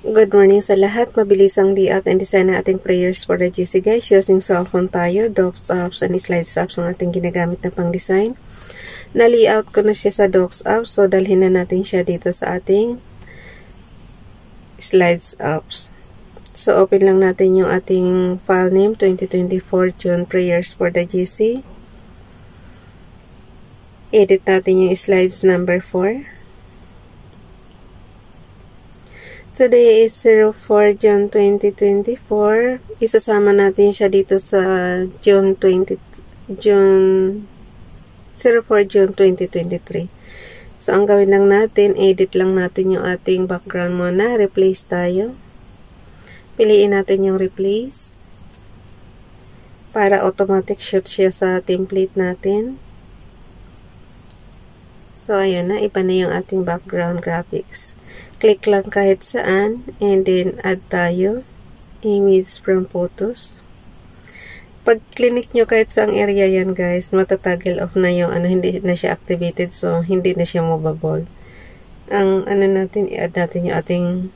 Good morning sa lahat. Mabilis ang layout and design na ating prayers for the GC guys. Using cellphone tayo, docs apps and slides apps ang ating ginagamit na pang design. Na-layout ko na siya sa docs apps, so dalhin na natin siya dito sa ating slides apps. So open lang natin yung ating file name, 2024 June prayers for the GC. Edit natin yung slides number 4. Today is 04 June 2024. Isasama natin siya dito sa 04 June 2023. So, ang gawin lang natin, edit lang natin yung ating background muna. Replace tayo. Piliin natin yung replace. Para automatic shoot siya sa template natin. So, ayan na. Iba na yung ating background graphics. Click lang kahit saan and then add tayo image from photos. Pag clinic nyo kahit saang area yan guys, matatagil off na yung hindi na siya activated, so hindi na siya movable. Ang natin, i-add natin yung ating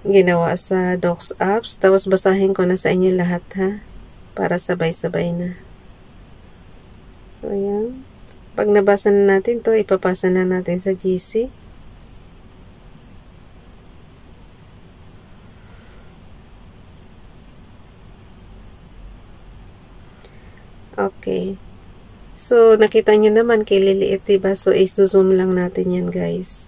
ginawa sa docs apps, tapos basahin ko na sa inyo lahat ha, para sabay-sabay na. So yan, pag nabasa na natin to, ipapasa na natin sa GC. Okay. So, nakita nyo naman kay liliit, diba? So, i-zoom lang natin yan, guys.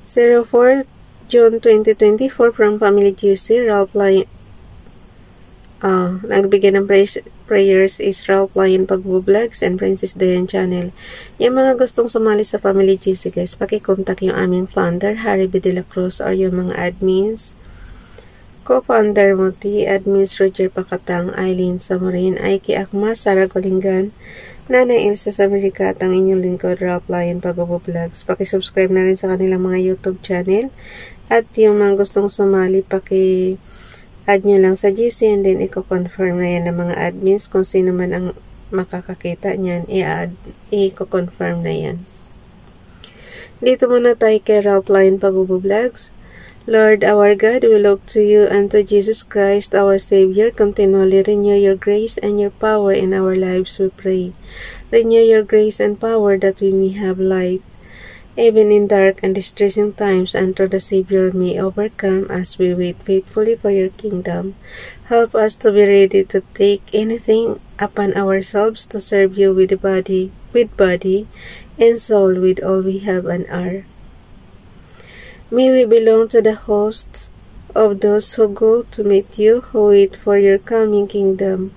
04 June 2024 from Family GC, Ralph Lion. Nagbigay ng prayers is Ralph Lion Pagbo-Vlogs and Princess Dayan Channel. Yung mga gustong sumali sa Family GC, guys, pakicontact yung aming founder, Harry B. De La Cruz, or yung mga admins. Co-founder Muti, admins Roger Pacatang, Eileen Samarin, Aiki Akma, Sarah Golingan, Nanay Elsa sa Amerika at ang inyong lingkod Ralph Lion Pagbo-Vlogs. Paki-subscribe na rin sa kanilang mga YouTube channel at yung mga gustong sumali, paki-add nyo lang sa GC and then i-confirm na yan ng mga admins kung sino man ang makakakita niyan, i-confirm na yan. Dito muna tayo kay Ralph Lion Pagbo-Vlogs. Lord our God, we look to you and to Jesus Christ, our Savior. Continually renew your grace and your power in our lives, we pray. Renew your grace and power that we may have light, even in dark and distressing times, and through the Savior may overcome as we wait faithfully for your kingdom. Help us to be ready to take anything upon ourselves to serve you with body and soul, with all we have and are. May we belong to the hosts of those who go to meet you, who wait for your coming kingdom,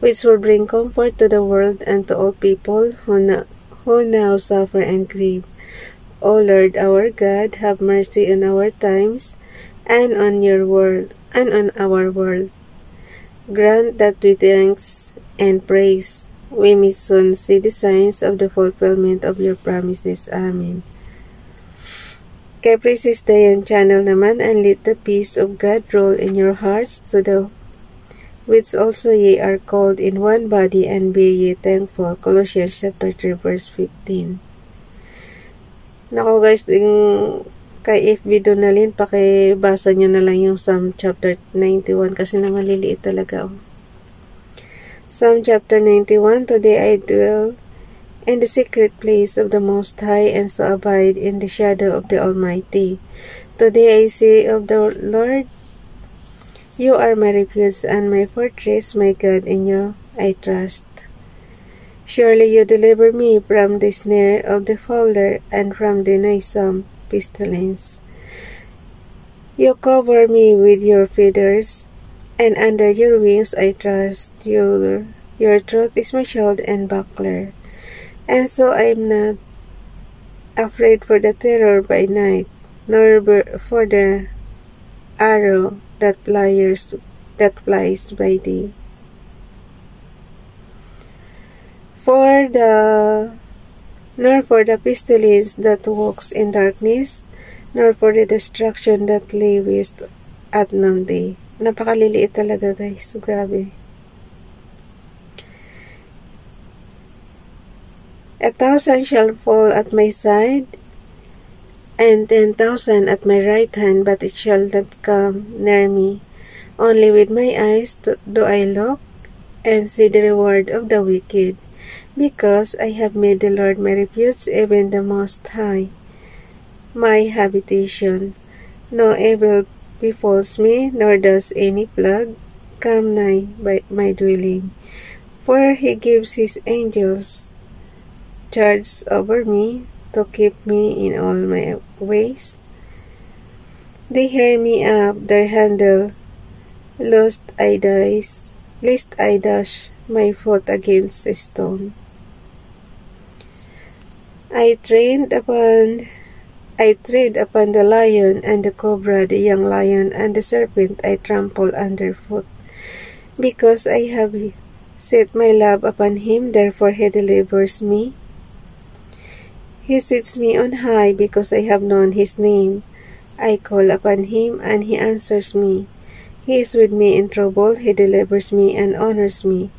which will bring comfort to the world and to all people who now suffer and grieve. O Lord our God, have mercy on our times and on your world and on our world. Grant that with thanks and praise we may soon see the signs of the fulfillment of your promises. Amen. Kay Princess Dayan Channel naman, and let the peace of God rule in your hearts, to the which also ye are called in one body, and be ye thankful. Colossians chapter 3 verse 15. Nako guys, kay FB Donalyn, pakibasa nyo na lang yung Psalm chapter 91 kasi na maliliit talaga. Psalm chapter 91, today I dwell in the secret place of the Most High, and so abide in the shadow of the Almighty. Today I say of the Lord, you are my refuge and my fortress, my God, in you I trust. Surely you deliver me from the snare of the fowler and from the noisome pestilence. You cover me with your feathers, and under your wings I trust. Your truth is my shield and buckler. And so I am not afraid for the terror by night, nor for the arrow that flies by day. Nor for the pestilence that walks in darkness, nor for the destruction that lay waste at noonday. Napakaliliit talaga guys, grabe. 1,000 shall fall at my side, and 10,000 at my right hand, but it shall not come near me. Only with my eyes do I look, and see the reward of the wicked, because I have made the Lord my refuge, even the Most High, my habitation. No evil befalls me, nor does any plague come nigh my dwelling. For he gives his angels charge over me, to keep me in all my ways. They hear me up, their handle, lest I dash my foot against a stone. I tread upon the lion and the cobra, the young lion and the serpent I trample underfoot. Because I have set my love upon him, therefore he delivers me. He sets me on high, because I have known his name. I call upon him, and he answers me. He is with me in trouble, he delivers me and honors me.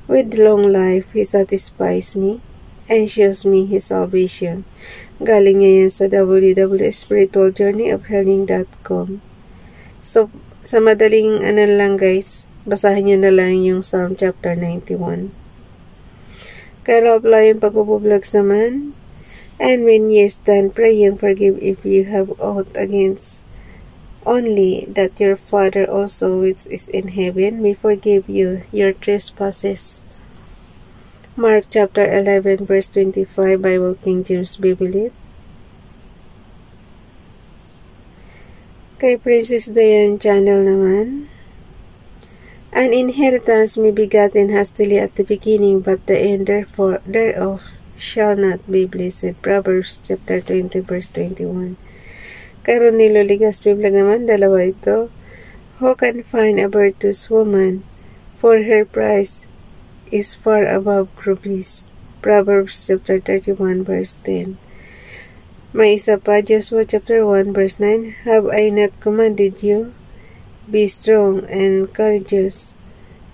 With long life, he satisfies me, and shows me his salvation. Galing niya yan sa www.spiritualjourneyofhealing.com. So, sa madaling lang guys, basahin nyo na lang yung Psalm chapter 91. Kay Ralph Lyon Pagbo-Vlogs naman, and when ye stand praying, forgive if you have aught against only, that your Father also which is in heaven may forgive you your trespasses. Mark chapter 11 verse 25, Bible King James Bible. Kay Princess Diane channel naman, an inheritance may be gotten hastily at the beginning, but the end thereof shall not be blessed. Proverbs chapter 20 verse 21. Kay Ronilo Ligas Biblag naman, dalawa ito. Who can find a virtuous woman? For her price is far above rubies. Proverbs chapter 31 verse 10. May isa pa, Joshua chapter 1 verse 9. Have I not commanded you? Be strong and courageous.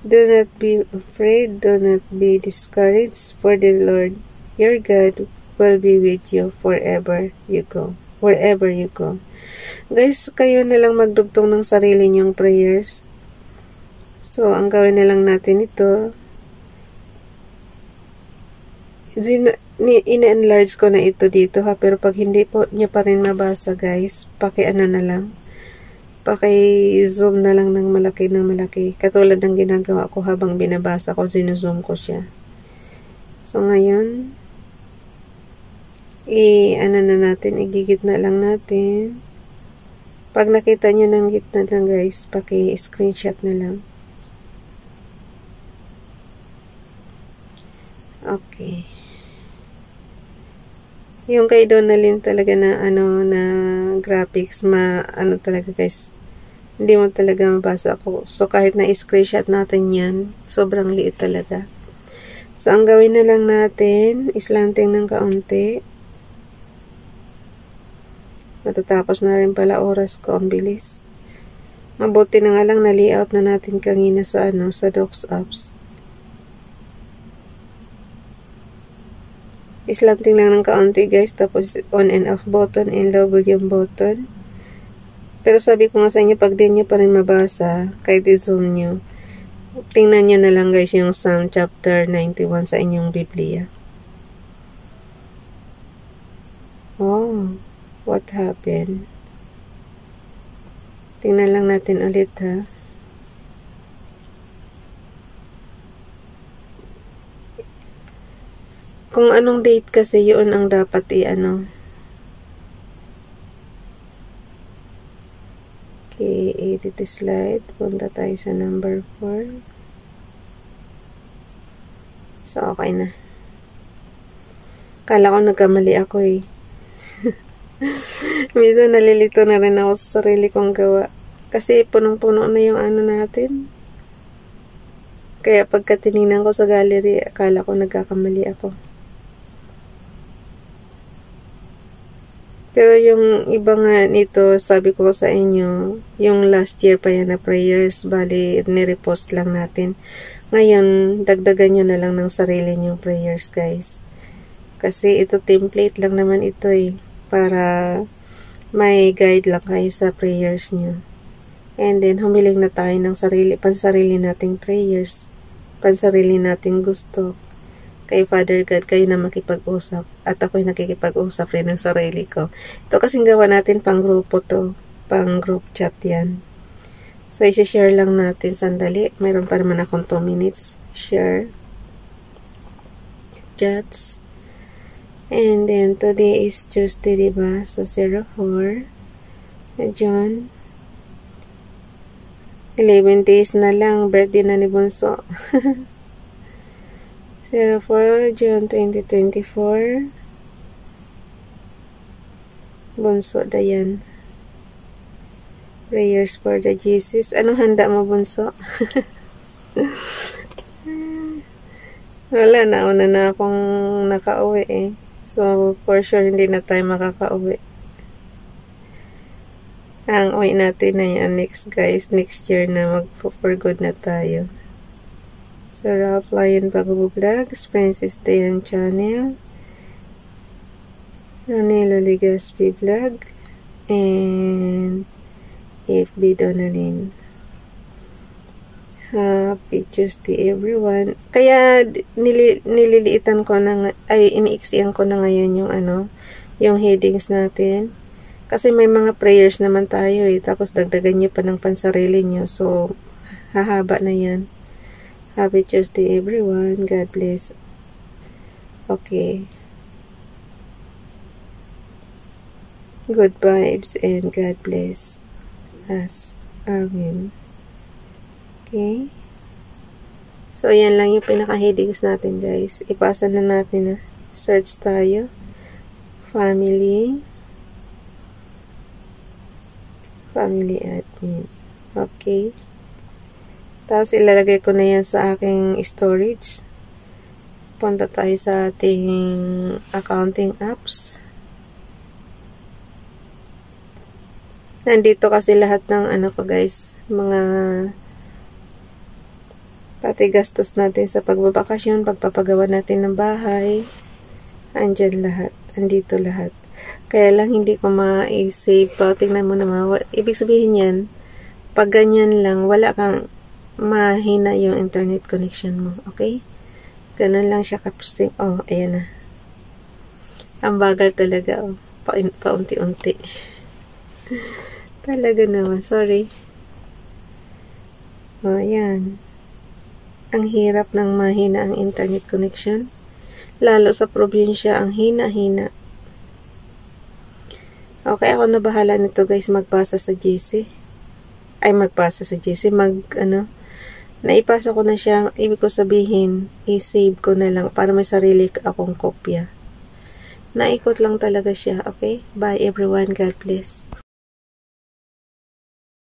Do not be afraid, do not be discouraged, for the Lord your God will be with you wherever you go. Guys, kayo na lang magdugtong ng sarili niyong prayers. So, ang gawin na lang natin ito, ina-enlarge ko na ito dito ha, pero pag hindi po nyo pa rin mabasa guys, paki-ano na lang, paki-zoom na lang ng malaki. Katulad ng ginagawa ko habang binabasa ko, zinuzoom ko siya. So, ngayon, igigitna lang natin. Pag nakita nyo ng gitna lang guys, paki-screenshot na lang. Okay. Yung kay Donalyn talaga na na graphics, talaga guys. Hindi mo talaga mabasa ako. So kahit na screenshot natin yan, sobrang liit talaga. So ang gawin na lang natin, islanting ng kaunti. Matatapos na rin pala oras ko, ang bilis. Mabuti na nga lang na layout na natin kanina sa sa Docs apps. Islanting lang ng kaunti guys, tapos on and off button and low volume button. Pero sabi ko nga sa inyo, pag di nyo pa rin mabasa, kahit i-zoom nyo, tingnan nyo na lang guys yung Psalm chapter 91 sa inyong Biblia. Oh, what happened? Tingnan lang natin ulit ha. Kung anong date kasi, yun ang dapat Okay, edit the slide. Punta tayo sa number 4. So, okay na. Kala ko nagkamali ako eh. Minsan nalilito na rin ako sa sarili kong gawa. Kasi punong-puno na yung natin. Kaya pagka tinignan ko sa gallery, akala ko nagkakamali ako. Pero yung iba nga nito, sabi ko sa inyo, yung last year pa yan na prayers, bali, nirepost lang natin. Ngayon, dagdagan nyo na lang ng sarili nyo prayers, guys. Kasi ito template lang naman ito eh. Para may guide lang kayo sa prayers nyo. And then, humiling na tayo ng pansarili nating prayers, pansarili nating gusto. Kay Father God, kayo na makipag-usap. At ako'y nakikipag-usap rin ng sarili ko. Ito kasing gawa natin pang grupo to. Pang group chat yan. So, isi-share lang natin sandali. Mayroon pa naman akong 2 minutes. Share. Chats. And then, today is Tuesday, diba? So, 04. John. 11 days na lang. Birthday na ni Bunso. 04 June 2024. Bunso Dayan. Prayers for the Jesus. Anong handa mo, Bunso? Wala, nauna na akong nakauwi eh. So, for sure, hindi na tayo makakauwi. Ang uwi natin na yan next year na mag-for good na tayo. So, Ralph Lion Bago Vlogs, Princess Dayan Channel, Ronelo Legaspi Vlog, and FB Donalyn. Happy Tuesday everyone. Kaya nililiitan ko na, iniiksiyan ko na ngayon yung headings natin. Kasi may mga prayers naman tayo eh. Tapos dagdagan nyo pa ng pansarili nyo. So, hahaba na yan. Happy Tuesday everyone. God bless. Okay. Good vibes and God bless us. Amen. Okay. So, yan lang yung pinaka-headings natin, guys. Ipasa na natin na. Search tayo. Family admin. Okay. Tapos, ilalagay ko na yan sa aking storage. Punta tayo sa ating accounting apps. Nandito kasi lahat ng guys, mga pati gastos natin sa pagbabakasyon, pagpapagawa natin ng bahay. Andyan lahat. Andito lahat. Kaya lang hindi ko ma-save pa. Tingnan mo naman. Ibig sabihin yan, pag ganyan lang, wala kang mahina yung internet connection mo. Okay? Ganun lang siya kapsing. Oh, ayan na. Ang bagal talaga. Oh. Paunti-unti. Talaga naman. Sorry. Oh, ayan. Ang hirap ng mahina ang internet connection. Lalo sa probinsya, ang hina-hina. Okay, ako na bahala nito guys, magpasa sa GC. Naipasa ko na siya, ibig ko sabihin, i-save ko na lang para may sarili akong kopya. Naikot lang talaga siya, okay? Bye everyone, God bless.